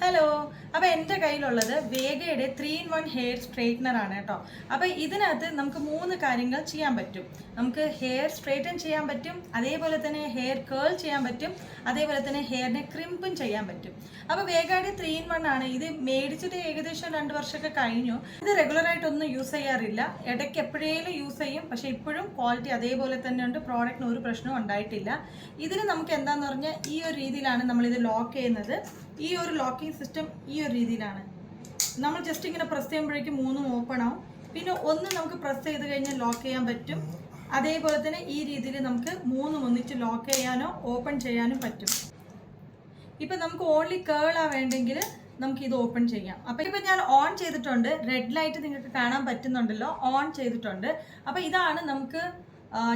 Hello. അപ്പോൾ എൻ്റെ കയ്യിലുള്ളത് വേഗയുടെ 3-in-1 ഹെയർ സ്ട്രെയിറ്റ്നർ ആണ് കേട്ടോ. അപ്പോൾ ഇതിനകത്ത് നമുക്ക് 3 കാര്യങ്ങൾ ചെയ്യാൻ പറ്റും. നമുക്ക് ഹെയർ സ്ട്രെയിറ്റൻ ചെയ്യാൻ പറ്റും, അതേപോലെ തന്നെ ഹെയർ കേൾ ചെയ്യാൻ പറ്റും, അതേപോലെ തന്നെ ഹെയറിനെ ക്രിമ്പും ചെയ്യാൻ പറ്റും. അപ്പോൾ വേഗയുടെ 3-in-1 ആണ്. ഇത് മേടിച്ചിട്ട് ഏകദേശം 2 വർഷമൊക്കെ കഴിഞ്ഞു. ഇത് റെഗുലറായിട്ടൊന്നും യൂസ് ചെയ്യാറില്ല, ഇടയ്ക്ക് എപ്പോഴേലും യൂസ് ചെയ്യും. പക്ഷേ ഇപ്പോഴും ക്വാളിറ്റി അതേപോലെ തന്നെ ഉണ്ട്, പ്രോഡക്റ്റിന് ഒരു പ്രശ്നവും ഉണ്ടായിട്ടില്ല. ഇതിന് നമുക്ക് എന്താണെന്ന് പറഞ്ഞാൽ ഈ ഒരു രീതിയിലാണ് നമ്മളിത് ലോക്ക് ചെയ്യുന്നത്. ഈ ഒരു ലോക്കിംഗ് സിസ്റ്റം ഈ ഒരു രീതിയിലാണ്. നമ്മൾ ജസ്റ്റ് ഇങ്ങനെ പ്രസ് ചെയ്യുമ്പോഴേക്കും 3 ഓപ്പൺ ആവും. പിന്നെ ഒന്ന് നമുക്ക് പ്രസ് ചെയ്ത് കഴിഞ്ഞാൽ ലോക്ക് ചെയ്യാൻ പറ്റും. അതേപോലെ തന്നെ ഈ രീതിയിൽ നമുക്ക് 3 ഒന്നിച്ച് ലോക്ക് ചെയ്യാനോ ഓപ്പൺ ചെയ്യാനും പറ്റും. ഇപ്പം നമുക്ക് ഓൺലി കേളാ വേണ്ടെങ്കിൽ നമുക്ക് ഇത് ഓപ്പൺ ചെയ്യാം. അപ്പോൾ ഇപ്പം ഞാൻ ഓൺ ചെയ്തിട്ടുണ്ട്, റെഡ് ലൈറ്റ് നിങ്ങൾക്ക് കാണാൻ പറ്റുന്നുണ്ടല്ലോ, ഓൺ ചെയ്തിട്ടുണ്ട്. അപ്പോൾ ഇതാണ് നമുക്ക്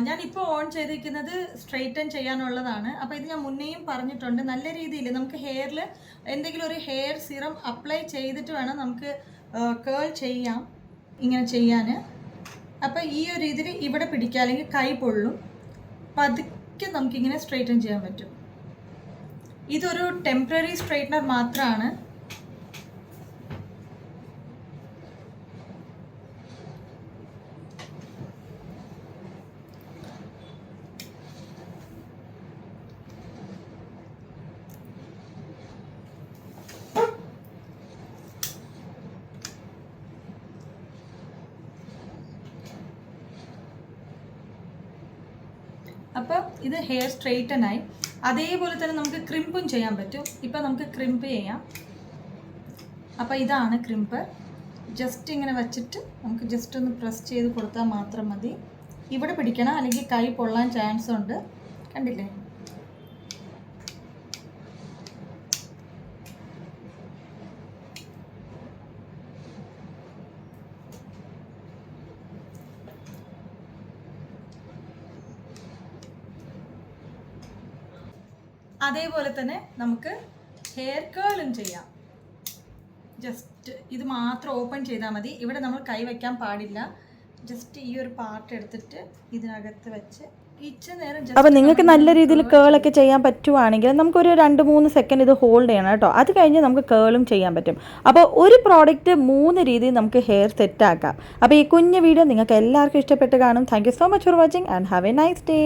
ഞാനിപ്പോൾ ഓൺ ചെയ്തിരിക്കുന്നത് സ്ട്രെയിറ്റൻ ചെയ്യാനുള്ളതാണ്. അപ്പോൾ ഇത് ഞാൻ മുന്നേയും പറഞ്ഞിട്ടുണ്ട്, നല്ല രീതിയിൽ നമുക്ക് ഹെയറിൽ എന്തെങ്കിലും ഒരു ഹെയർ സിറം അപ്ലൈ ചെയ്തിട്ട് വേണം നമുക്ക് കേൾ ചെയ്യാം, ഇങ്ങനെ ചെയ്യാൻ. അപ്പോൾ ഈ ഒരു രീതിയിൽ ഇവിടെ പിടിക്കുക, അല്ലെങ്കിൽ കൈ പൊള്ളും, പതുക്കെ നമുക്കിങ്ങനെ സ്ട്രെയിറ്റൻ ചെയ്യാൻ പറ്റും. ഇതൊരു ടെമ്പററി സ്ട്രെയിറ്റ്നർ മാത്രമാണ്. അപ്പോൾ ഇത് ഹെയർ സ്ട്രെയിറ്റനായി. അതേപോലെ തന്നെ നമുക്ക് ക്രിമ്പും ചെയ്യാൻ പറ്റും. ഇപ്പോൾ നമുക്ക് ക്രിമ്പ് ചെയ്യാം. അപ്പോൾ ഇതാണ് ക്രിമ്പർ. ജസ്റ്റ് ഇങ്ങനെ വച്ചിട്ട് നമുക്ക് ജസ്റ്റ് ഒന്ന് പ്രസ് ചെയ്ത് കൊടുത്താൽ മാത്രം മതി. ഇവിടെ പിടിക്കണം, അല്ലെങ്കിൽ കൈ പൊള്ളാൻ ചാൻസ് ഉണ്ട്. കണ്ടില്ലേ? അതേപോലെ തന്നെ നമുക്ക് ഹെയർ കേളും ചെയ്യാം. ജസ്റ്റ് ഇത് മാത്രം ഓപ്പൺ ചെയ്താൽ മതി. ഇവിടെ നമ്മൾ കൈ വയ്ക്കാൻ പാടില്ല. ജസ്റ്റ് ഈ ഒരു പാർട്ട് എടുത്തിട്ട് ഇതിനകത്ത് വെച്ച് അപ്പോൾ നിങ്ങൾക്ക് നല്ല രീതിയിൽ കേളൊക്കെ ചെയ്യാൻ പറ്റുവാണെങ്കിൽ നമുക്കൊരു 2-3 സെക്കൻഡ് ഇത് ഹോൾഡ് ചെയ്യണം കേട്ടോ. അത് കഴിഞ്ഞ് നമുക്ക് കേളും ചെയ്യാൻ പറ്റും. അപ്പോൾ ഒരു പ്രോഡക്റ്റ് 3 രീതിയിൽ നമുക്ക് ഹെയർ സെറ്റാക്കാം. അപ്പോൾ ഈ കുഞ്ഞു വീഡിയോ നിങ്ങൾക്ക് എല്ലാവർക്കും ഇഷ്ടപ്പെട്ട് കാണും. Thank you so much for watching and have A nice day.